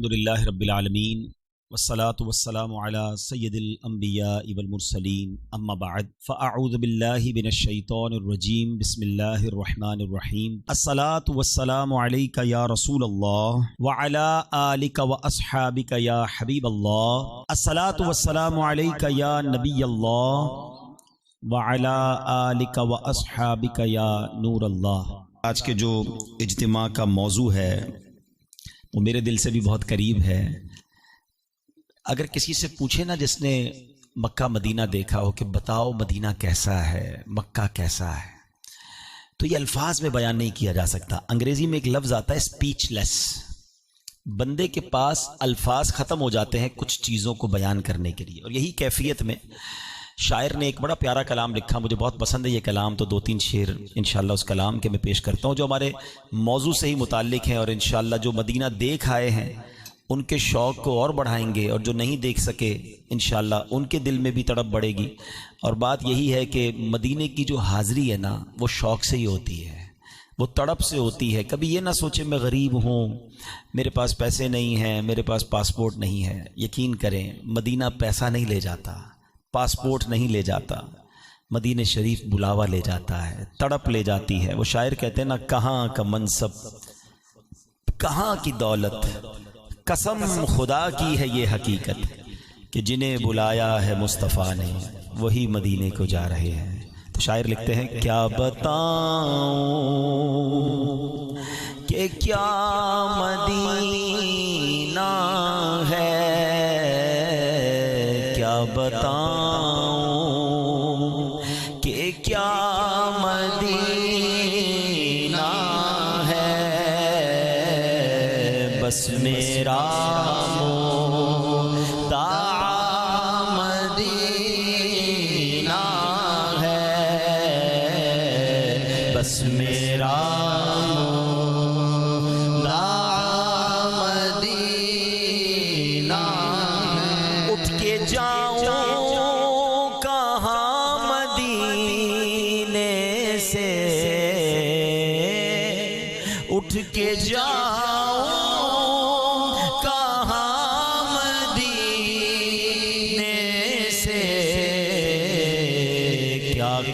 الحمدللہ رب العالمین والصلاة والسلام علی سید الانبیاء والمرسلین اما بعد فاعوذ باللہ من الشیطان الرجیم بسم اللہ الرحمن الرحیم الصلاة والسلام علیک یا رسول اللہ وعلی آلک واصحابک یا حبیب اللہ الصلاة والسلام علیک یا نبی اللہ وعلی آلک واصحابک یا نور اللہ۔ آج کے جو اجتماع کا موضوع ہے وہ میرے دل سے بھی بہت قریب ہے۔ اگر کسی سے پوچھے نا جس نے مکہ مدینہ دیکھا ہو کہ بتاؤ مدینہ کیسا ہے، مکہ کیسا ہے، تو یہ الفاظ میں بیان نہیں کیا جا سکتا۔ انگریزی میں ایک لفظ آتا ہے اسپیچ لیس، بندے کے پاس الفاظ ختم ہو جاتے ہیں کچھ چیزوں کو بیان کرنے کے لیے۔ اور یہی کیفیت میں شاعر نے ایک بڑا پیارا کلام لکھا، مجھے بہت پسند ہے یہ کلام، تو دو تین شعر انشاءاللہ اس کلام کے میں پیش کرتا ہوں جو ہمارے موضوع سے ہی متعلق ہیں، اور انشاءاللہ جو مدینہ دیکھ آئے ہیں ان کے شوق کو اور بڑھائیں گے، اور جو نہیں دیکھ سکے انشاءاللہ ان کے دل میں بھی تڑپ بڑھے گی۔ اور بات یہی ہے کہ مدینے کی جو حاضری ہے نا وہ شوق سے ہی ہوتی ہے، وہ تڑپ سے ہوتی ہے۔ کبھی یہ نہ سوچے میں غریب ہوں، میرے پاس پیسے نہیں ہیں، میرے پاس پاسپورٹ نہیں ہے۔ یقین کریں مدینہ پیسہ نہیں لے جاتا، پاسپورٹ نہیں لے جاتا، مدینہ شریف بلاوا لے جاتا ہے، تڑپ لے جاتی ہے۔ وہ شاعر کہتے ہیں نا، کہاں کا منصب کہاں کی دولت، قسم خدا کی ہے یہ حقیقت کہ جنہیں بلایا ہے مصطفیٰ نے وہی مدینے کو جا رہے ہیں۔ تو شاعر لکھتے ہیں، کیا بتاؤں کہ کیا مدینہ ہے، کیا بتاؤں کہ کیا مدینہ ہے، بس میرا مدینہ ہے، بس میرا مدینہ ہے۔ اٹھ کے جاؤں کہاں مدینے سے، اٹھ کے جاؤں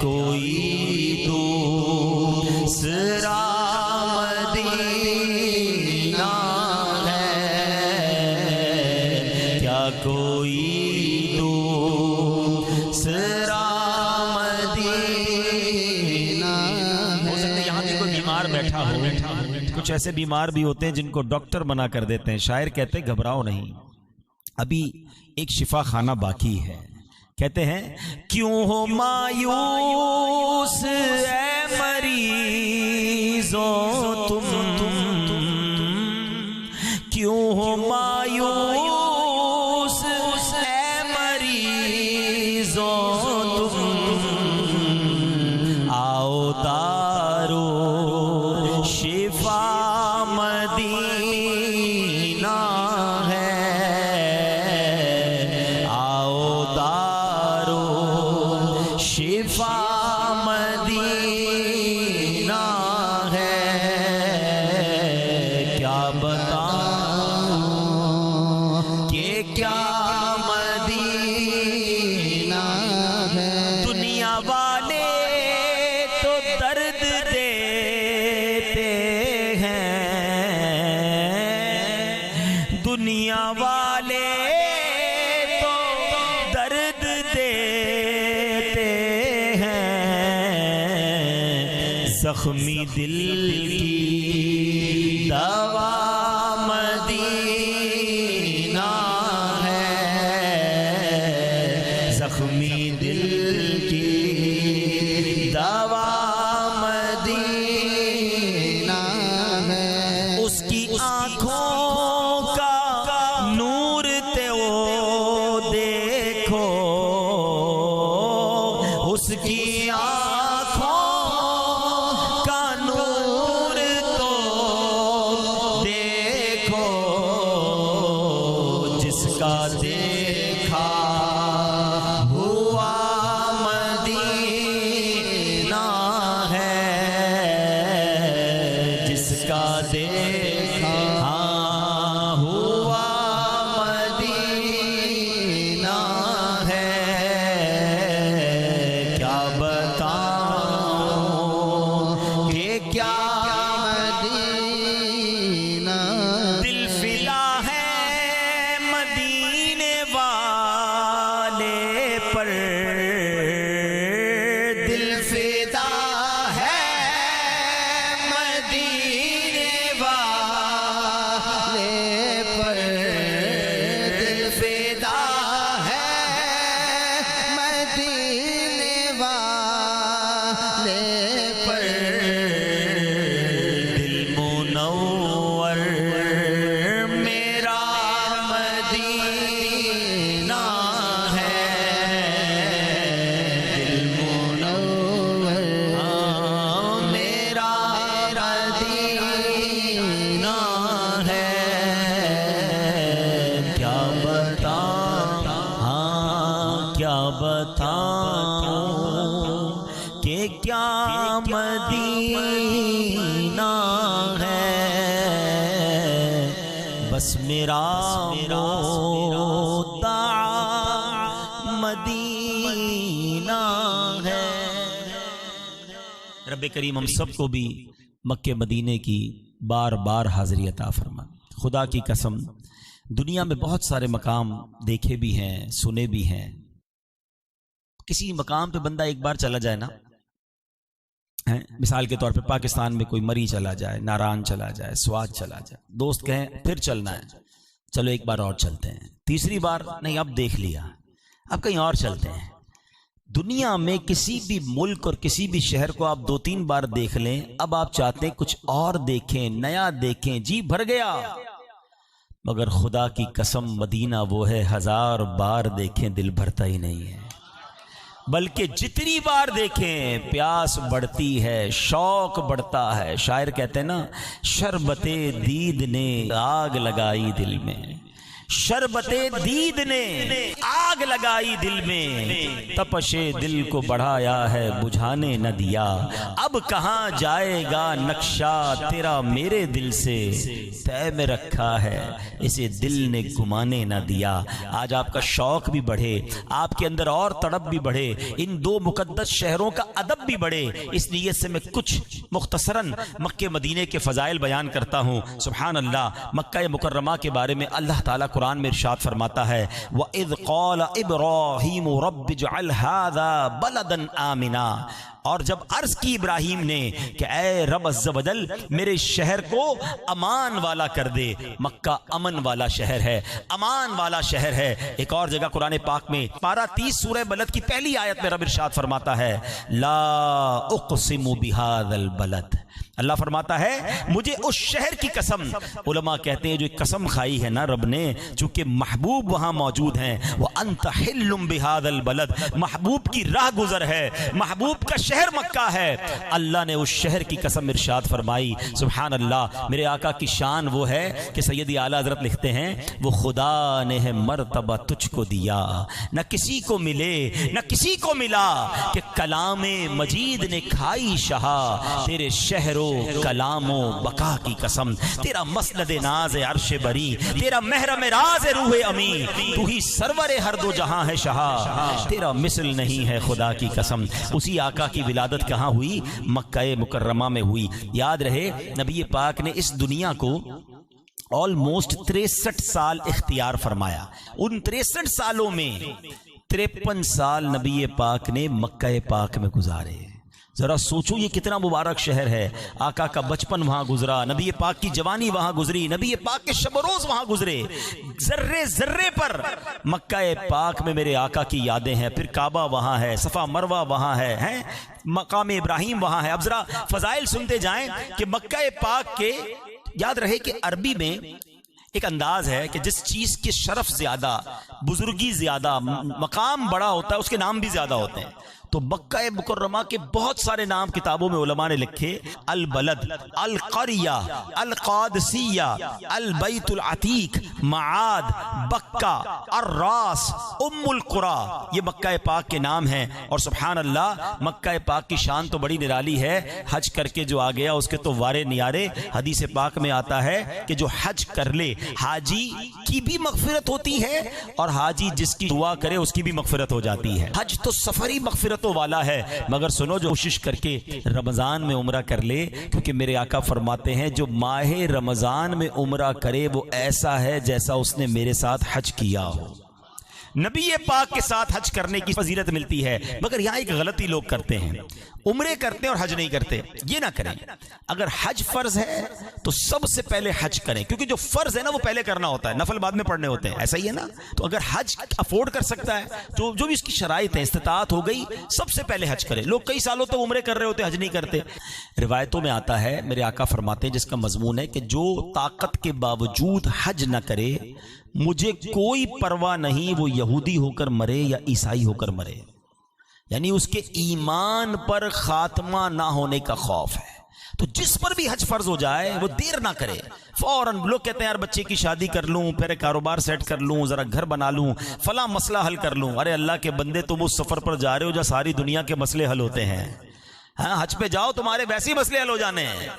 کوئی دوسرا مدینہ ہے، کیا کوئی دوسرا مدینہ ہے۔ ہو سکتا ہے یہاں بھی کوئی بیمار بیٹھا ہو، کچھ ایسے بیمار بھی ہوتے ہیں جن کو ڈاکٹر منع کر دیتے ہیں۔ شاعر کہتے ہیں گھبراؤ نہیں، ابھی ایک شفا خانہ باقی ہے۔ کہتے ہیں، کیوں ہو مایوس اے مریضوں تم، کیوں ہو مایوس اے مریضوں تم، آؤ دارو شفا مدینہ ہے، شفا مدینہ ہے۔ کیا بتاؤں کہ کیا مدینہ ہے، دنیا والے تو درد دیتے ہیں، دنیا والے تو درد دیتے زخمی دل کی دوا مدینہ ہے، زخمی دل کی دوا مدینہ ہے، اس کی آنکھوں کا نور تے وہ دیکھو، اس کی آنکھوں کا نور تو پر دل فدا ہے مدینے والے پر دل فدا ہے مدینے والے پر دل منور میرا مدینہ ہے دل منور میرا مدینہ ہے کیا بتاؤں کیا بتاؤں کہ کیا مدینہ ہے بس میرا مدعا مدینہ ہے۔ رب کریم ہم سب کو بھی مکہ مدینے کی بار بار حاضری عطا فرما۔ خدا کی قسم دنیا میں بہت سارے مقام دیکھے بھی ہیں سنے بھی ہیں، کسی مقام پہ بندہ ایک بار چلا جائے نا، مثال کے طور پہ پاکستان میں کوئی مری چلا جائے، ناران چلا جائے، سوات چلا جائے، دوست کہیں پھر چلنا ہے، چلو ایک بار اور چلتے ہیں، تیسری بار نہیں اب دیکھ لیا اب کہیں اور چلتے ہیں۔ دنیا میں کسی بھی ملک اور کسی بھی شہر کو آپ 2-3 بار دیکھ لیں، اب آپ چاہتے ہیں کچھ اور دیکھیں، نیا دیکھیں، جی بھر گیا، مگر خدا کی قسم مدینہ وہ ہے 1000 بار دیکھیں دل بھرتا ہی نہیں ہے، بلکہ جتنی بار دیکھیں پیاس بڑھتی ہے، شوق بڑھتا ہے۔ شاعر کہتے ہیں نا، شربت دید نے آگ لگائی دل میں، شربت دید نے آگ لگائی دل میں، تپش دل کو بڑھایا ہے بجھانے نہ دیا، اب کہاں جائے گا نقشہ تیرا میرے دل سے، طے میں رکھا ہے اسے دل نے گمانے نہ دیا۔ آج آپ کا شوق بھی بڑھے، آپ کے اندر اور تڑپ بھی بڑھے، ان 2 مقدس شہروں کا ادب بھی بڑھے، اس نیت سے میں کچھ مختصراً مکہ مدینے کے فضائل بیان کرتا ہوں۔ سبحان اللہ، مکہ مکرمہ کے بارے میں اللہ تعالیٰ قرآن میں ارشاد فرماتا ہے وَإِذْ قَالَ إِبْرَاهِيمُ رَبِّ اجْعَلْ هَذَا بَلَدًا آمِنًا، اور جب عرض کی ابراہیم نے کہ اے رب عز و جل میرے شہر کو امان والا کر دے، مکہ امن والا شہر ہے، امان والا شہر ہے۔ ایک اور جگہ قرآن پاک میں پارہ 30 سورہ بلد کی پہلی آیت میں رب ارشاد فرماتا ہے لا اقسم بہذا البلد، اللہ فرماتا ہے مجھے اس شہر کی قسم۔ علماء کہتے ہیں جو قسم کھائی ہے نا رب نے، چونکہ محبوب وہاں موجود ہیں، وَأَنْتَ حِلٌّ بِهَذَا الْبَلَدِ، محبوب کی راہ گزر ہے، محبوب کا شہر مکہ ہے، اللہ نے اس شہر کی قسم ارشاد فرمائی۔ سبحان اللہ، میرے آقا کی شان وہ ہے کہ سیدی اعلیٰ حضرت لکھتے ہیں وہ خدا نے ہے مرتبہ تجھ کو دیا، نہ کسی کو ملے نہ کسی کو ملا، کہ کلام مجید نے کھائی شہا، تیرے شہر کلام و بقا کی قسم، تیرا مسند ناز عرش بری، تیرا محرم راز روح امی، تو ہی سرور ہر دو جہاں ہے شہا، تیرا مثل نہیں ہے خدا کی قسم۔ اسی آقا کی ولادت کہاں ہوئی؟ مکہ مکرمہ میں ہوئی۔ یاد رہے نبی پاک نے اس دنیا کو آلموسٹ 63 سال اختیار فرمایا، ان 63 سالوں میں 53 سال نبی پاک نے مکہ پاک میں گزارے۔ ذرا سوچو یہ کتنا مبارک شہر ہے، آقا کا بچپن وہاں گزرا، نبی پاک کی جوانی وہاں گزری، نبی پاک کے شب و روز وہاں گزرے، ذرے ذرے پر مکہ پاک میں میرے آقا کی یادیں ہیں، پھر کعبہ وہاں ہے، صفا مروہ وہاں ہے، مقام ابراہیم وہاں ہے۔ اب ذرا فضائل سنتے جائیں کہ مکہ پاک کے، یاد رہے کہ عربی میں ایک انداز ہے کہ جس چیز کے شرف زیادہ، بزرگی زیادہ، مقام بڑا ہوتا ہے اس کے نام بھی زیادہ ہوتے ہیں۔ تو مکہ مکرمہ کے بہت سارے نام کتابوں میں علماء نے لکھے، البلد، القریہ، القادسیہ، البیت العتیق، معاد، بکہ، الراس، ام القرى، یہ مکہ پاک کے نام ہیں۔ اور سبحان اللہ مکہ پاک کی شان تو بڑی نرالی ہے، حج کر کے جو آ گیا اس کے تو وارے نیارے۔ حدیث پاک میں آتا ہے کہ جو حج کر لے حاجی کی بھی مغفرت ہوتی ہے، اور حاجی جس کی دعا کرے اس کی بھی مغفرت ہو جاتی ہے۔ حج تو سفری مغفرت والا ہے، مگر سنو جو کوشش کر کے رمضان میں عمرہ کر لے، کیونکہ میرے آقا فرماتے ہیں جو ماہ رمضان میں عمرہ کرے وہ ایسا ہے جیسا اس نے میرے ساتھ حج کیا ہو۔ نبی پاک کے ساتھ حج کرنے کی فضیلت ملتی ہے، مگر یہاں ایک غلطی لوگ کرتے ہیں، عمرے کرتے ہیں اور حج نہیں کرتے۔ یہ نہ کریں، اگر حج فرض ہے تو سب سے پہلے حج کریں، کیونکہ جو فرض ہے نا وہ پہلے کرنا ہوتا ہے، نفل بعد میں پڑھنے ہوتے ہیں، ایسا ہی ہے نا۔ تو اگر حج افورڈ کر سکتا ہے، جو بھی اس کی شرائط ہے، استطاعت ہو گئی، سب سے پہلے حج کرے۔ لوگ کئی سالوں تک عمرے کر رہے ہوتے، حج نہیں کرتے۔ روایتوں میں آتا ہے، میرے آقا فرماتے ہیں، جس کا مضمون ہے کہ جو طاقت کے باوجود حج نہ کرے، مجھے کوئی پرواہ نہیں وہ یہودی ہو کر مرے یا عیسائی ہو کر مرے، یعنی اس کے ایمان پر خاتمہ نہ ہونے کا خوف ہے۔ تو جس پر بھی حج فرض ہو جائے وہ دیر نہ کرے، فوراً۔ لوگ کہتے ہیں یار بچے کی شادی کر لوں، پھر کاروبار سیٹ کر لوں، ذرا گھر بنا لوں، فلاں مسئلہ حل کر لوں۔ ارے اللہ کے بندے، تم اس سفر پر جا رہے ہو جہاں ساری دنیا کے مسئلے حل ہوتے ہیں۔ ہاں، حج پہ جاؤ، تمہارے ویسے ہی مسئلے حل ہو جانے ہیں۔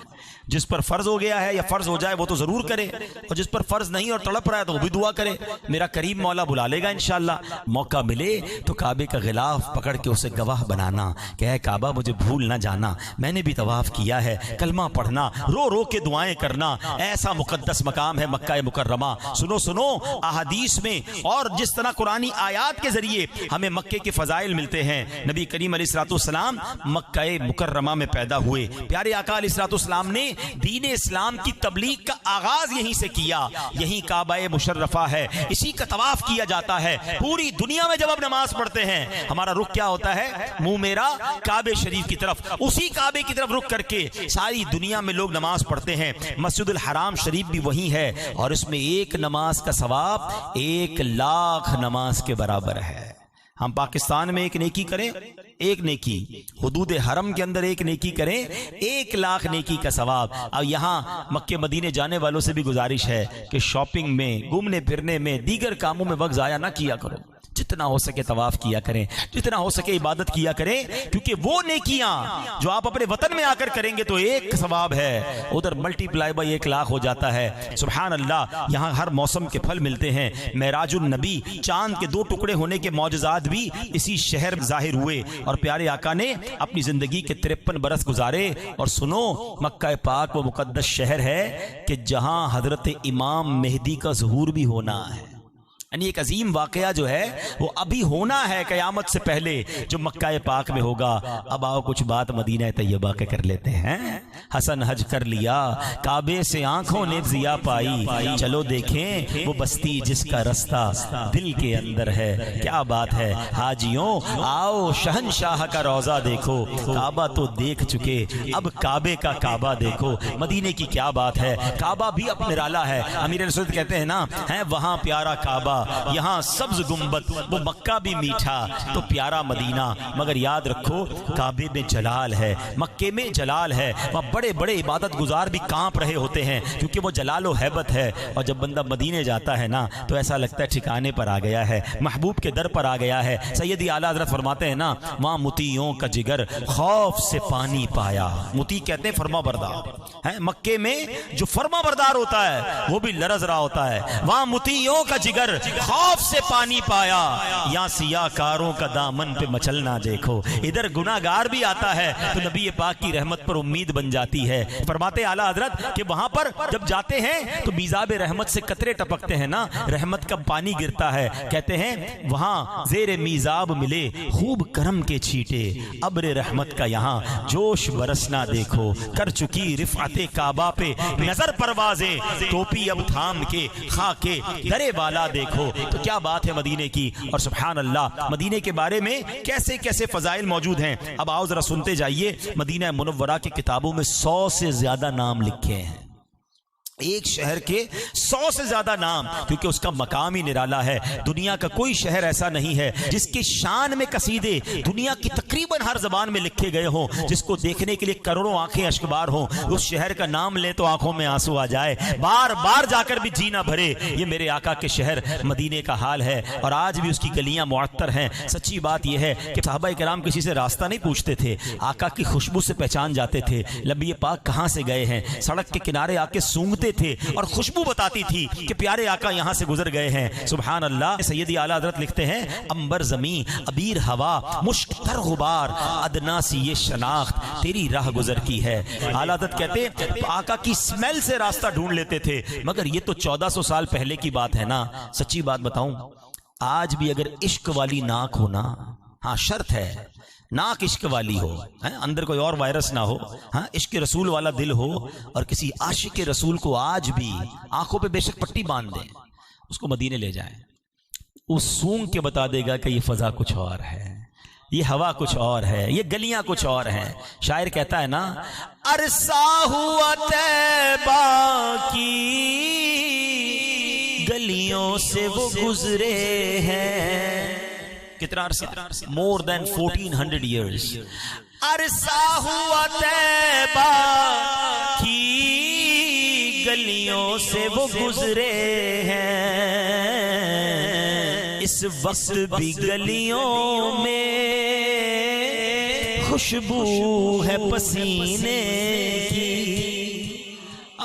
جس پر فرض ہو گیا ہے یا فرض ہو جائے وہ تو ضرور کرے، اور جس پر فرض نہیں اور تڑپ رہا ہے تو وہ بھی دعا کرے، میرا کریم مولا بلا لے گا انشاءاللہ۔ موقع ملے تو کعبے کا غلاف پکڑ کے اسے گواہ بنانا کہ اے کعبہ مجھے بھول نہ جانا، میں نے بھی طواف کیا ہے، کلمہ پڑھنا، رو رو کے دعائیں کرنا، ایسا مقدس مقام ہے مکہ مکرمہ۔ سنو سنو، احادیث میں اور جس طرح قرآنی آیات کے ذریعے ہمیں مکے کے فضائل ملتے ہیں۔ نبی کریم علیہ الصلوۃ والسلام مکہ مکرمہ میں پیدا ہوئے، پیارے آقا علیہ الصلوۃ والسلام نے دین اسلام کی تبلیغ کا آغاز یہیں سے کیا، یہیں کعبہ مشرفہ ہے، اسی کا طواف کیا جاتا ہے۔ پوری دنیا میں جب آپ نماز پڑھتے ہیں ہمارا رخ کیا ہوتا ہے؟ منہ میرا کعبے شریف کی طرف، اسی کعبے کی طرف رخ کر کے ساری دنیا میں لوگ نماز پڑھتے ہیں۔ مسجد الحرام شریف بھی وہی ہے، اور اس میں ایک نماز کا ثواب 1,00,000 نماز کے برابر ہے۔ ہم پاکستان میں ایک نیکی کریں، ایک نیکی، حدود حرم کے اندر ایک نیکی کریں، 1,00,000 نیکی کا ثواب۔ اب یہاں مکے مدینے جانے والوں سے بھی گزارش ہے کہ شاپنگ میں، گھومنے پھرنے میں، دیگر کاموں میں وقت ضائع نہ کیا کرو، جتنا ہو سکے طواف کیا کریں، جتنا ہو سکے عبادت کیا کریں، کیونکہ وہ نیکیاں جو آپ اپنے وطن میں آ کر کریں گے تو ایک ثواب ہے، ادھر ملٹی پلائی بائی 1,00,000 ہو جاتا ہے۔ سبحان اللہ، یہاں ہر موسم کے پھل ملتے ہیں۔ معراج النبی، چاند کے 2 ٹکڑے ہونے کے معجزات بھی اسی شہر ظاہر ہوئے، اور پیارے آقا نے اپنی زندگی کے 53 برس گزارے۔ اور سنو، مکہ پاک وہ مقدس شہر ہے کہ جہاں حضرت امام مہدی کا ظہور بھی ہونا ہے، یعنی ایک عظیم واقعہ جو ہے وہ ابھی ہونا ہے قیامت سے پہلے، جو مکہ پاک میں ہوگا۔ اب آؤ کچھ بات مدینہ طیبہ کے کر لیتے ہیں۔ حسن حج کر لیا، کعبے سے آنکھوں نے ضیا پائی، چلو دیکھیں وہ بستی جس کا رستہ دل کے اندر ہے۔ کیا بات ہے حاجیوں، آؤ شہنشاہ کا روضہ دیکھو، کعبہ تو دیکھ چکے، اب کعبے کا کعبہ دیکھو۔ مدینے کی کیا بات ہے، کعبہ بھی اب نرالا ہے۔ امیر سعود کہتے ہیں نا، ہے وہاں پیارا کعبہ، یہاں سبز گنبد، وہ مکہ بھی میٹھا تو پیارا مدینہ۔ مگر یاد رکھو، کعبے میں جلال ہے، مکے میں جلال ہے، وہاں بڑے بڑے عبادت گزار بھی کانپ رہے ہوتے ہیں، کیونکہ وہ جلال و ہیبت ہے۔ اور جب بندہ مدینے جاتا ہے نا تو ایسا لگتا ہے ٹھکانے پر آ گیا ہے، محبوب کے در پر آ گیا ہے۔ سیدی اعلیٰ حضرت فرماتے ہیں نا، وہاں مطیعوں کا جگر خوف سے پانی پایا۔ مطیع کہتے ہیں فرما بردار، مکے میں جو فرما بردار ہوتا ہے وہ بھی لرز رہا ہوتا ہے۔ وہاں مطیعوں کا جگر خوف سے پانی پایا، یہاں سیاہ کاروں کا دامن پہ مچلنا دیکھو۔ ادھر گناہگار بھی آتا ہے تو نبی پاک کی رحمت پر امید بن جاتی ہے۔ فرماتے اعلیٰ حضرت کہ وہاں پر جب جاتے ہیں تو میزاب رحمت سے قطرے ٹپکتے ہیں نا، رحمت کا پانی گرتا ہے۔ کہتے ہیں وہاں زیر میزاب ملے خوب کرم کے چھیٹے، ابر رحمت کا یہاں جوش برسنا دیکھو۔ کر چکی رفعت کعبہ پہ نظر پروازیں، ٹوپی اب تھام کے خاکے درے والا دیکھو۔ تو کیا بات ہے مدینے کی، اور سبحان اللہ مدینے کے بارے میں کیسے کیسے فضائل موجود ہیں۔ اب آؤ ذرا سنتے جائیے، مدینہ منورہ کی کتابوں میں 100 سے زیادہ نام لکھے ہیں، ایک شہر کے 100 سے زیادہ نام، کیونکہ اس کا مقام ہی نرالا ہے۔ دنیا کا کوئی شہر ایسا نہیں ہے جس کے شان میں قصیدے دنیا کی تقریباً ہر زبان میں لکھے گئے ہوں، جس کو دیکھنے کے لیے کروڑوں آنکھیں اشکبار ہوں۔ اس شہر کا نام لے تو آنکھوں میں آنسو آ جائے، بار بار جا کر بھی جی نہ بھرے۔ یہ میرے آقا کے شہر مدینے کا حال ہے، اور آج بھی اس کی گلیاں معطر ہیں۔ سچی بات یہ ہے کہ صحابہ کرام کسی سے راستہ نہیں پوچھتے تھے، آقا کی خوشبو سے پہچان جاتے تھے۔ نبی پاک کہاں سے گئے ہیں، سڑک کے کنارے آ کے سونگتے تھے اور خوشبو بتاتی تھی کہ پیارے آقا یہاں سے گزر گئے ہیں۔ سبحان اللہ۔ سیدی اعلیٰ حضرت لکھتے ہیں، امبر زمین ابیر ہوا مشک تر غبار، ادنا سی یہ شناخت تیری راہ گزر کی ہے۔ اعلیٰ حضرت کہتے ہیں آقا کی اسمیل سے راستہ ڈھونڈ لیتے تھے، مگر یہ تو 1400 سال پہلے کی بات ہے نا۔ سچی بات بتاؤں، آج بھی اگر عشق والی ناک ہو نا، ہاں شرط ہے ناک عشق والی ہو، اندر کوئی اور وائرس نہ ہو، ہاں عشق رسول والا دل ہو، اور کسی عاشق رسول کو آج بھی آنکھوں پہ بے شک پٹی باندھ دیں، اس کو مدینے لے جائیں، وہ سونگ کے بتا دے گا کہ یہ فضا کچھ اور ہے، یہ ہوا کچھ اور ہے، یہ گلیاں کچھ اور ہیں۔ شاعر کہتا ہے نا، عرصہ ہوا طیبہ کی گلیوں سے وہ گزرے ہیں، کتنا عرصہ؟ more than 1400 years۔ عرصہ ہوا طیبہ کی گلیوں سے وہ گزرے ہیں، اس وقت بھی گلیوں میں خوشبو ہے پسینے کی۔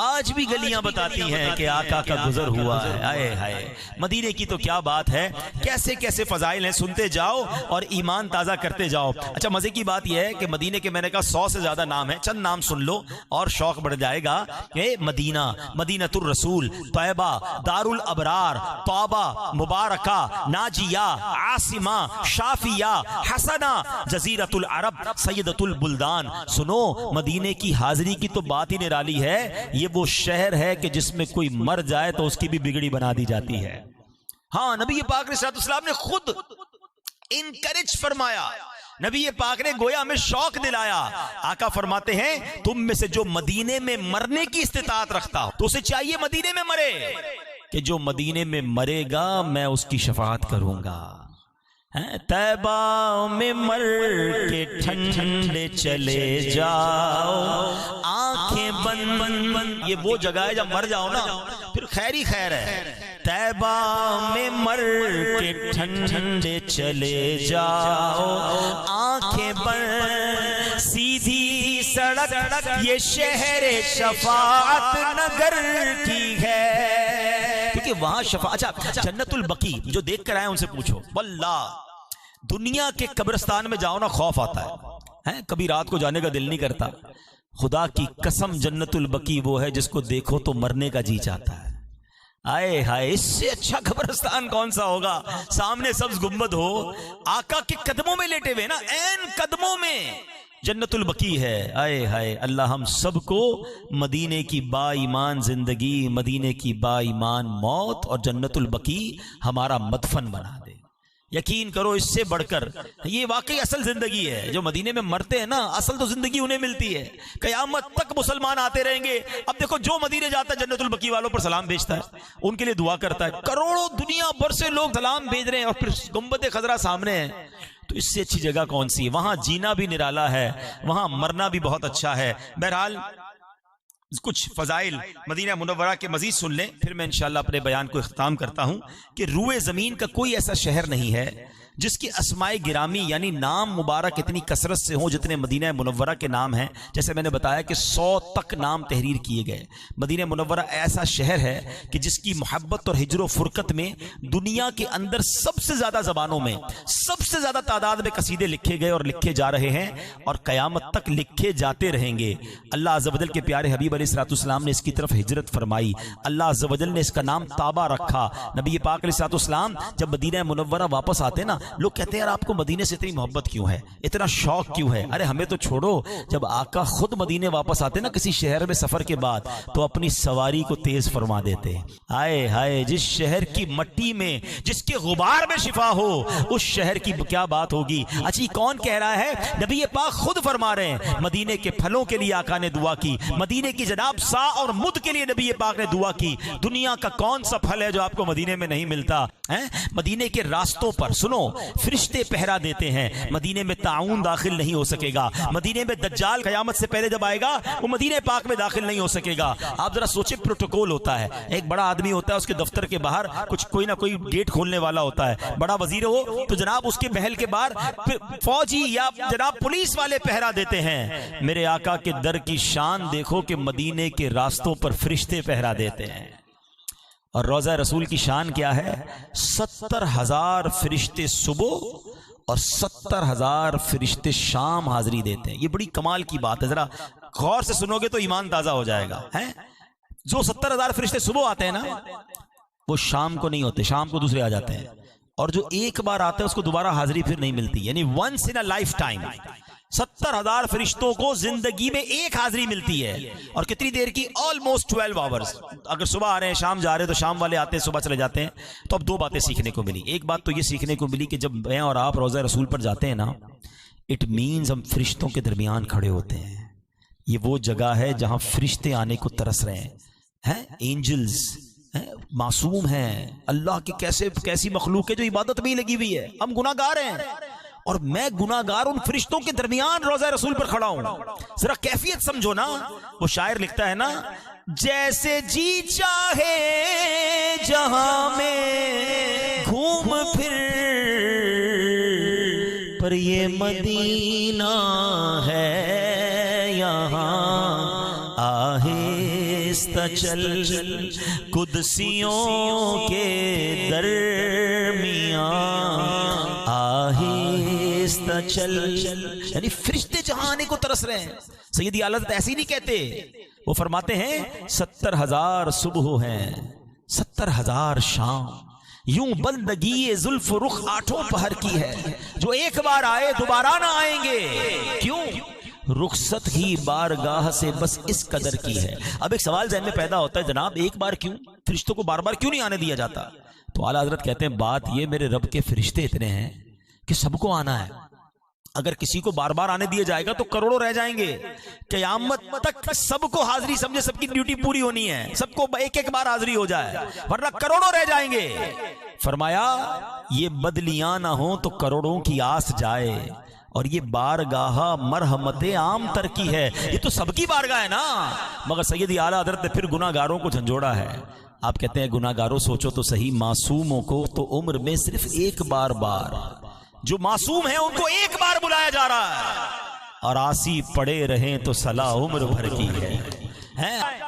آج بھی گلیاں بتاتی ہیں کہ آقا کا گزر ہوا ہے۔ آئے ہائے، مدینے کی تو کیا بات ہے، کیسے کیسے فضائل ہیں، سنتے جاؤ اور ایمان تازہ کرتے جاؤ۔ اچھا مزے کی بات یہ ہے کہ مدینے کے میں نے کہا 100 سے زیادہ نام ہیں، چند نام سن لو اور شوق بڑھ جائے گا کہ مدینہ، مدینۃ الرسول، طیبہ، دار الابرار، طابہ، مبارکہ، ناجیہ، عاصمہ، شافیہ، حسنہ، جزیرۃ العرب، سیدۃ البلدان۔ سنو، مدینے کی حاضری کی تو بات ہی نرالی ہے۔ یہ وہ شہر ہے کہ جس میں کوئی مر جائے تو اس کی بھی بگڑی بنا دی جاتی ہے۔ ہاں، نبی پاک علیہ السلام نے خود انکریج فرمایا، نبی پاک نے گویا ہمیں شوق دلایا۔ آقا فرماتے ہیں تم میں سے جو مدینے میں مرنے کی استطاعت رکھتا ہو تو اسے چاہیے مدینے میں مرے، کہ جو مدینے میں مرے گا میں اس کی شفاعت کروں گا۔ طیبہ میں مر کے ٹھنڈے چلے جاؤ، آنکھیں بند بند، یہ وہ جگہ ہے جب مر جاؤ نا پھر خیر ہی خیر ہے۔ طیبہ میں مر کے ٹھنڈے چلے جاؤ، آنکھیں بند، سیدھی سڑک یہ شہر شفاعت نگر کی ہے، کیونکہ وہاں شفاعت۔ اچھا، جنت البقیع جو دیکھ کر آئے ان سے پوچھو، واللہ دنیا کے قبرستان میں جاؤ نا خوف آتا ہے، کبھی رات کو جانے کا دل نہیں کرتا۔ خدا کی قسم جنت البقیع وہ ہے جس کو دیکھو تو مرنے کا جی چاہتا ہے۔ آئے ہائے، اس سے اچھا قبرستان کون سا ہوگا؟ سامنے سبز گنبد ہو، آقا کے قدموں میں لیٹے ہوئے نا، عین قدموں میں جنت البقیع ہے۔ آئے ہائے، اللہ ہم سب کو مدینے کی با ایمان زندگی، مدینے کی با ایمان موت اور جنت البقیع ہمارا مدفن بنا دے۔ یقین کرو اس سے بڑھ کر یہ واقعی اصل زندگی ہے۔ جو مدینے میں مرتے ہیں نا، اصل تو زندگی انہیں ملتی ہے، قیامت تک مسلمان آتے رہیں گے۔ اب دیکھو جو مدینے جاتا ہے جنت البقیع والوں پر سلام بھیجتا ہے، ان کے لیے دعا کرتا ہے، کروڑوں دنیا بھر سے لوگ سلام بھیج رہے ہیں اور پھر گنبد خضرا سامنے ہے، تو اس سے اچھی جگہ کون سی ہے؟ وہاں جینا بھی نرالا ہے، وہاں مرنا بھی بہت اچھا ہے۔ بہرحال کچھ فضائل مدینہ منورہ کے مزید سن لیں، پھر میں انشاءاللہ اپنے بیان کو اختتام کرتا ہوں کہ روئے زمین کا کوئی ایسا شہر نہیں ہے جس کی اسماء گرامی یعنی نام مبارک اتنی کثرت سے ہوں جتنے مدینہ منورہ کے نام ہیں۔ جیسے میں نے بتایا کہ 100 تک نام تحریر کیے گئے۔ مدینہ منورہ ایسا شہر ہے کہ جس کی محبت اور ہجر و فرقت میں دنیا کے اندر سب سے زیادہ زبانوں میں سب سے زیادہ تعداد میں قصیدے لکھے گئے اور لکھے جا رہے ہیں اور قیامت تک لکھے جاتے رہیں گے۔ اللہ عز و جل کے پیارے حبیب علیہ الصلوۃ والسلام نے اس کی طرف ہجرت فرمائی، اللہ عز و جل نے اس کا نام طابہ رکھا۔ نبی پاک علیہ الصلوۃ والسلام جب مدینہ منورہ واپس آتے نا، لوگ کہتے ہیں یار آپ کو مدینے سے اتنی محبت کیوں ہے، اتنا شوق کیوں ہے؟ ارے ہمیں تو چھوڑو، جب آقا خود مدینے واپس آتے نا کسی شہر میں سفر کے بعد تو اپنی سواری کو تیز فرما دیتے۔ آئے ہائے، جس شہر کی مٹی میں جس کے غبار میں شفا ہو اس شہر کی کیا بات ہوگی۔ اچھی کون کہہ رہا ہے؟ نبی پاک خود فرما رہے ہیں، مدینے کے پھلوں کے لیے آقا نے دعا کی، مدینے کی جناب سا اور مد کے لیے نبی پاک نے دعا کی۔ دنیا کا کون سا پھل ہے جو آپ کو مدینے میں نہیں ملتا؟ مدینے کے راستوں پر سنو فرشتے پہرا دیتے ہیں، مدینے میں طاعون داخل نہیں ہو سکے گا، مدینے میں دجال قیامت سے پہلے جب آئے گا وہ مدینے پاک میں داخل نہیں ہو سکے گا۔ آپ ذرا سوچیں، پروٹوکول ہوتا ہے، ایک بڑا آدمی ہوتا ہے، اس کے دفتر کے باہر کچھ کوئی نہ کوئی گیٹ کھولنے والا ہوتا ہے، بڑا وزیر ہو تو جناب اس کے محل کے باہر فوجی یا جناب پولیس والے پہرا دیتے ہیں۔ میرے آقا کے در کی شان دیکھو کہ مدینے کے راستوں پر فرشتے پہرا دیتے ہیں۔ اور روضہ رسول کی شان کیا ہے؟ 70,000 فرشتے صبح اور 70,000 فرشتے شام حاضری دیتے ہیں۔ یہ بڑی کمال کی بات ہے، ذرا غور سے سنو گے تو ایمان تازہ ہو جائے گا۔ جو 70,000 فرشتے صبح آتے ہیں نا وہ شام کو نہیں ہوتے، شام کو دوسرے آ جاتے ہیں، اور جو ایک بار آتا ہے اس کو دوبارہ حاضری پھر نہیں ملتی، یعنی once in a lifetime 70,000 فرشتوں کو زندگی میں ایک حاضری ملتی ہے. اور کتنی دیر کی؟ Almost 12 hours. اگر صبح آ رہے ہیں شام جا رہے ہیں تو شام والے آتے ہیں صبح چلے جاتے ہیں. تو اب 2 باتیں سیکھنے کو ملی. ایک بات تو یہ سیکھنے کو ملی کہ جب میں اور آپ روضہ رسول پر جاتے ہیں نا، اٹ مینز ہم فرشتوں کے درمیان کھڑے ہوتے ہیں. یہ وہ جگہ ہے جہاں فرشتے آنے کو ترس رہے ہیں. اینجلز معصوم ہیں، اللہ کی کیسی مخلوق ہے جو عبادت میں ہی لگی ہوئی ہے. ہم گناہ گار ہیں اور میں گناہ گار ان فرشتوں کے درمیان روضہ رسول پر کھڑا ہوں. ذرا کیفیت سمجھو نا. وہ شاعر لکھتا ہے نا، جیسے جی چاہے جہاں میں گھوم پھر، پر یہ مدینہ ہے یہاں آہستہ چل قدسیوں کے درمیان آہستہ چل. یعنی فرشتے جہاں آنے کو ترس رہے ہیں. سیدی اعلی حضرت ایسے ہی نہیں کہتے، وہ فرماتے ہیں 70,000 صبح ہیں، 70,000 شام. یوں بندگی زلف رخ 8 پہر کی ہے، جو ایک بار آئے دوبارہ نہ آئیں گے. کیوں؟ رخصت ہی بارگاہ سے بس اس قدر کی ہے. اب ایک سوال ذہن میں پیدا ہوتا ہے، جناب ایک بار کیوں؟ فرشتوں کو بار بار کیوں نہیں آنے دیا جاتا؟ تو اعلیٰ حضرت کہتے ہیں بات یہ، میرے رب کے فرشتے اتنے ہیں کہ سب کو آنا ہے. اگر کسی کو بار بار آنے دیا جائے گا تو کروڑوں رہ جائیں گے. قیامت تک سب کو حاضری سمجھے، سب کی ڈیوٹی پوری ہونی ہے، سب کو ایک بار حاضری ہو جائے، ورنہ کروڑوں رہ جائیں گے. فرمایا یہ بدلیاں نہ ہوں تو کروڑوں کی آس جائے، اور یہ بارگاہ مرحمت عام تر کی ہے. یہ تو سب کی بارگاہ ہے نا. مگر سیدی اعلیٰ حضرت نے پھر گناہ گاروں کو جھنجھوڑا ہے. آپ کہتے ہیں گناہ گاروں سوچو تو صحیح، معصوموں کو تو عمر میں صرف ایک بار جو معصوم ہیں ان کو ایک بار بلایا جا رہا ہے، اور آسی پڑے رہیں تو صلاح عمر بھر کی ہے.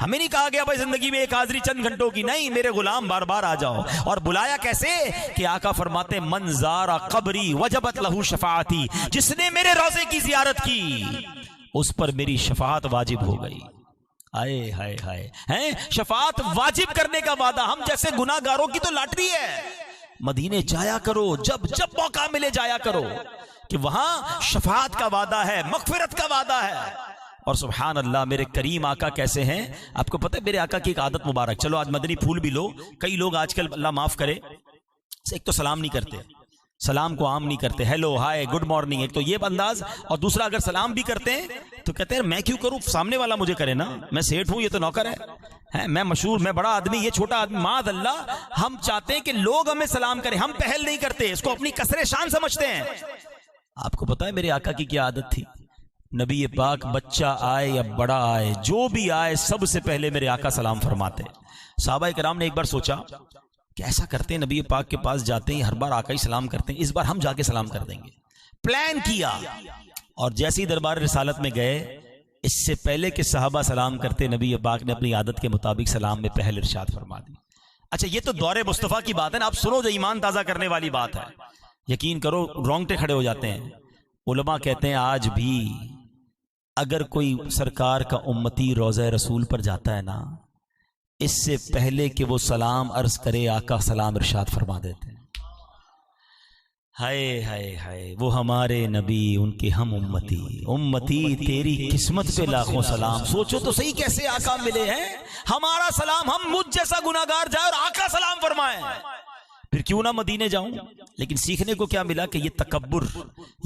ہمیں نہیں کہا گیا بھائی زندگی میں ایک حاضری چند گھنٹوں کی، نہیں، میرے غلام بار بار آ جاؤ. اور بلایا کیسے کہ آقا فرماتے من زارا قبری وجبت لہو شفاعتی، جس نے میرے روضے کی زیارت کی اس پر میری شفاعت واجب ہو گئی. آئے ہائے ہائے، ہیں شفاعت واجب کرنے کا وعدہ. ہم جیسے گناہ گاروں کی تو لاٹری ہے. مدینے جایا کرو، جب موقع ملے جایا کرو، کہ وہاں شفاعت کا وعدہ ہے، مغفرت کا وعدہ ہے. اور سبحان اللہ میرے کریم آقا کیسے ہیں. آپ کو پتہ ہے میرے آقا کی ایک عادت مبارک، چلو آج مدنی پھول بھی لو. کئی لوگ آج کل اللہ معاف کرے، ایک تو سلام نہیں کرتے، سلام کو عام نہیں کرتے، ہیلو ہائے گڈ مارننگ، ایک تو یہ انداز. اور دوسرا اگر سلام بھی کرتے ہیں تو کہتے ہیں میں کیوں کروں، سامنے والا مجھے کرے نا، میں سیٹھ ہوں یہ تو نوکر ہے، میں مشہور، میں بڑا آدمی، یہ چھوٹا آدمی. معاذ اللہ، ہم چاہتے ہیں کہ لوگ ہمیں سلام کریں، ہم پہل نہیں کرتے، اس کو اپنی کسر شان سمجھتے ہیں. آپ کو پتا ہے میرے آقا کی کیا عادت تھی؟ نبی پاک بچہ آئے یا بڑا آئے، جو بھی آئے سب سے پہلے میرے آقا سلام فرماتے. صحابہ کرام نے ایک بار سوچا کہ ایسا کرتے ہیں، نبی پاک کے پاس جاتے ہیں ہر بار آقا ہی سلام کرتے ہیں، اس بار ہم جا کے سلام کر دیں گے. پلان کیا، اور جیسے ہی دربار رسالت میں گئے، اس سے پہلے کہ صحابہ سلام کرتے، نبی پاک نے اپنی عادت کے مطابق سلام میں پہل ارشاد فرما دی. اچھا یہ تو دور مصطفیٰ کی بات ہے نا، آپ سنو جو ایمان تازہ کرنے والی بات ہے. یقین کرو رونگٹے کھڑے ہو جاتے ہیں. علماء کہتے ہیں آج بھی اگر کوئی سرکار کا امتی روضہ رسول پر جاتا ہے نا، اس سے پہلے کہ وہ سلام عرض کرے آقا سلام ارشاد فرما دیتے ہیں. ہائے ہائے ہائے، وہ ہمارے نبی، ان کے ہم امتی تیری قسمت پہ لاکھوں سلام. سوچو تو صحیح کیسے آقا ملے ہیں. ہمارا سلام، ہم مجھ جیسا گناہگار جائے اور آقا سلام فرمائے، پھر کیوں نہ مدینے جاؤں. لیکن سیکھنے کو کیا ملا کہ یہ تکبر،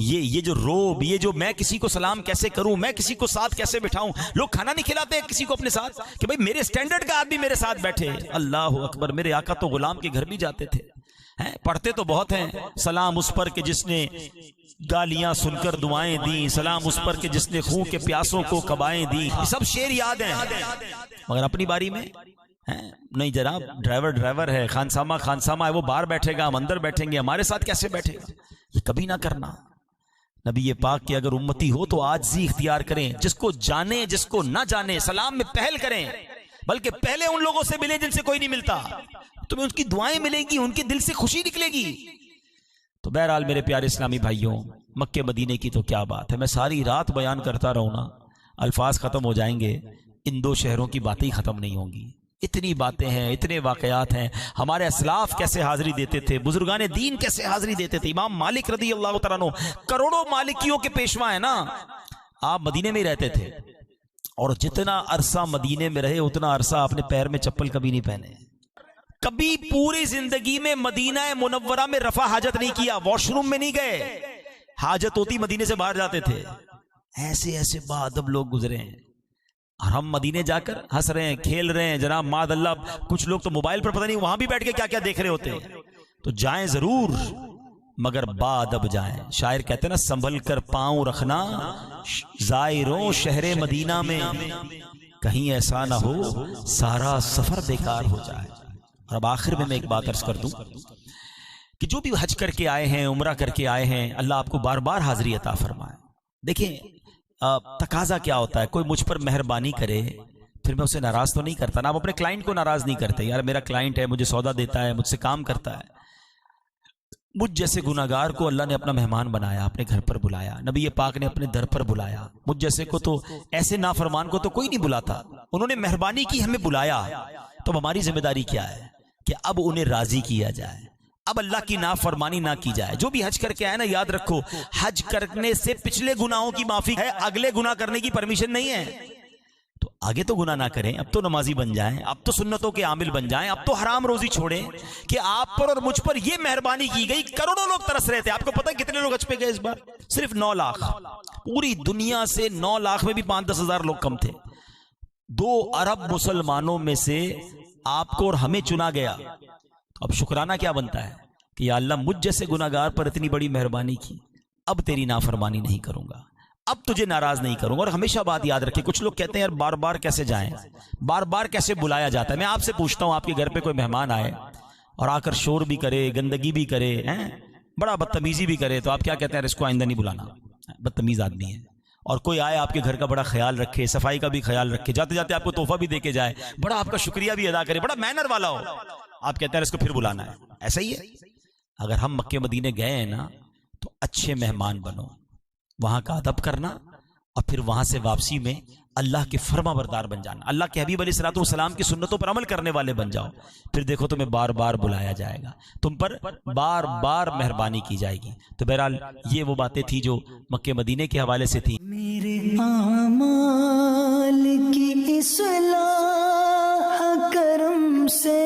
یہ جو روب، یہ جو میں کسی کو سلام کیسے کروں، میں کسی کو ساتھ کیسے بٹھاؤں. لوگ کھانا نہیں کھلاتے کسی کو اپنے ساتھ کہ بھائی میرے سٹینڈرڈ کا آدمی میرے ساتھ بیٹھے. اللہ اکبر، میرے آقا تو غلام کے گھر بھی جاتے تھے. پڑھتے تو بہت ہیں، سلام اس پر کہ جس نے گالیاں سن کر دعائیں دیں، سلام اس پر کہ جس نے خون کے پیاسوں کو کبائیں دیں. یہ سب شعر یاد ہیں، مگر اپنی باری میں نہیں جناب. ڈرائیور ہے، خانسامہ ہے، وہ باہر بیٹھے گا، ہم اندر بیٹھیں گے، ہمارے ساتھ کیسے بیٹھے گا. یہ کبھی نہ کرنا. نبی پاک کے اگر امتی ہو تو عاجزی اختیار کریں. جس کو جانے جس کو نہ جانے سلام میں پہل کریں، بلکہ پہلے ان لوگوں سے ملیں جن سے کوئی نہیں ملتا. تمہیں ان کی دعائیں ملیں گی، ان کے دل سے خوشی نکلے گی. تو بہرحال میرے پیارے اسلامی بھائیوں، مکے مدینے کی تو کیا بات ہے. میں ساری رات بیان کرتا رہوں نا، الفاظ ختم ہو جائیں گے، ان دو شہروں کی باتیں ہی ختم نہیں ہوں گی. اتنی باتیں ہیں، اتنے واقعات ہیں. ہمارے اسلاف کیسے حاضری دیتے تھے، بزرگان دین کیسے حاضری دیتے تھے. امام مالک رضی اللہ تعالیٰ عنہ کروڑوں مالکیوں کے پیشوا ہیں نا. آپ مدینے میں ہی رہتے تھے اور جتنا عرصہ مدینے میں رہے اتنا عرصہ اپنے پیر میں چپل کبھی نہیں پہنے. کبھی پوری زندگی میں مدینہ منورہ میں رفع حاجت نہیں کیا، واش روم میں نہیں گئے. حاجت ہوتی مدینے سے باہر جاتے تھے. ایسے ایسے باادب لوگ گزرے ہیں اور ہم مدینے جا کر ہنس رہے ہیں، کھیل رہے ہیں. جناب ماد اللہ کچھ لوگ تو موبائل پر پتہ نہیں وہاں بھی بیٹھ کے کیا کیا دیکھ رہے ہوتے ہیں. تو جائیں ضرور مگر باادب جائیں. شاعر کہتے ہیں نا، سنبھل کر پاؤں رکھنا زائروں شہر مدینہ میں، کہیں ایسا نہ ہو سارا سفر بیکار ہو جائے. اور اب آخر میں ایک بات عرض کر دوں کہ جو بھی حج کر کے آئے ہیں، عمرہ کر کے آئے ہیں، اللہ آپ کو بار بار حاضری عطا فرمائے. دیکھیں تقاضا کیا ہوتا ہے، کوئی مجھ پر مہربانی کرے پھر میں اسے ناراض تو نہیں کرتا نا. آپ اپنے کلائنٹ کو ناراض نہیں کرتے، یار میرا کلائنٹ ہے، مجھے سودا دیتا ہے، مجھ سے کام کرتا ہے. مجھ جیسے گناہگار کو اللہ نے اپنا مہمان بنایا، اپنے گھر پر بلایا، نبی پاک نے اپنے در پر بلایا. مجھ جیسے کو تو، ایسے نافرمان کو تو کوئی نہیں بلاتا. انہوں نے مہربانی کی، ہمیں بلایا. تو ہماری ذمہ داری کیا ہے کہ اب انہیں راضی کیا جائے، اب اللہ کی نافرمانی نہ کی جائے. جو بھی حج کر کے آئے نا، یاد رکھو حج کرنے سے پچھلے گناہوں کی معافی ہے، اگلے گناہ کرنے کی پرمیشن نہیں ہے. تو آگے تو گناہ نہ کریں، اب تو نمازی بن جائیں، اب تو سنتوں کے عامل بن جائیں، اب تو حرام روزی چھوڑیں. کہ آپ پر اور مجھ پر یہ مہربانی کی گئی. کروڑوں لوگ ترس رہے تھے. آپ کو پتہ ہے کتنے لوگ حج پہ گئے اس بار؟ صرف 9 لاکھ. پوری دنیا سے 9 لاکھ میں بھی 5-10 ہزار لوگ کم تھے. 2 ارب مسلمانوں میں سے آپ کو اور ہمیں چنا گیا. اب شکرانہ کیا بنتا ہے کہ یا اللہ مجھ جیسے گناہگار پر اتنی بڑی مہربانی کی، اب تیری نافرمانی نہیں کروں گا، اب تجھے ناراض نہیں کروں گا. اور ہمیشہ بات یاد رکھیں، کچھ لوگ کہتے ہیں یار بار بار کیسے جائیں، بار بار کیسے بلایا جاتا ہے. میں آپ سے پوچھتا ہوں، آپ کے گھر پہ کوئی مہمان آئے اور آ کر شور بھی کرے، گندگی بھی کرے، بڑا بدتمیزی بھی کرے، تو آپ کیا کہتے ہیں؟ اس کو آئندہ نہیں بلانا، بدتمیز آدمی ہے. اور کوئی آئے آپ کے گھر کا بڑا خیال رکھے، صفائی کا بھی خیال رکھے، جاتے جاتے آپ کو تحفہ بھی دے کے جائے، بڑا آپ کا شکریہ بھی ادا کرے، بڑا مینر والا ہو، آپ کہتے ہیں اس کو پھر بلانا ہے. ایسا ہی ہے. اگر ہم مکے مدینے گئے ہیں نا تو اچھے مہمان بنو، وہاں کا ادب کرنا، اور پھر وہاں سے واپسی میں اللہ کے فرما بردار بن جانا، اللہ کے حبیب علیہ الصلوۃ والسلام کی سنتوں پر عمل کرنے والے بن جاؤ. پھر دیکھو تمہیں بار بار بلایا جائے گا، تم پر بار بار مہربانی کی جائے گی. تو بہرحال یہ وہ باتیں تھی جو مکے مدینے کے حوالے سے تھی. میرے اعمال کی اصلاح کرم سے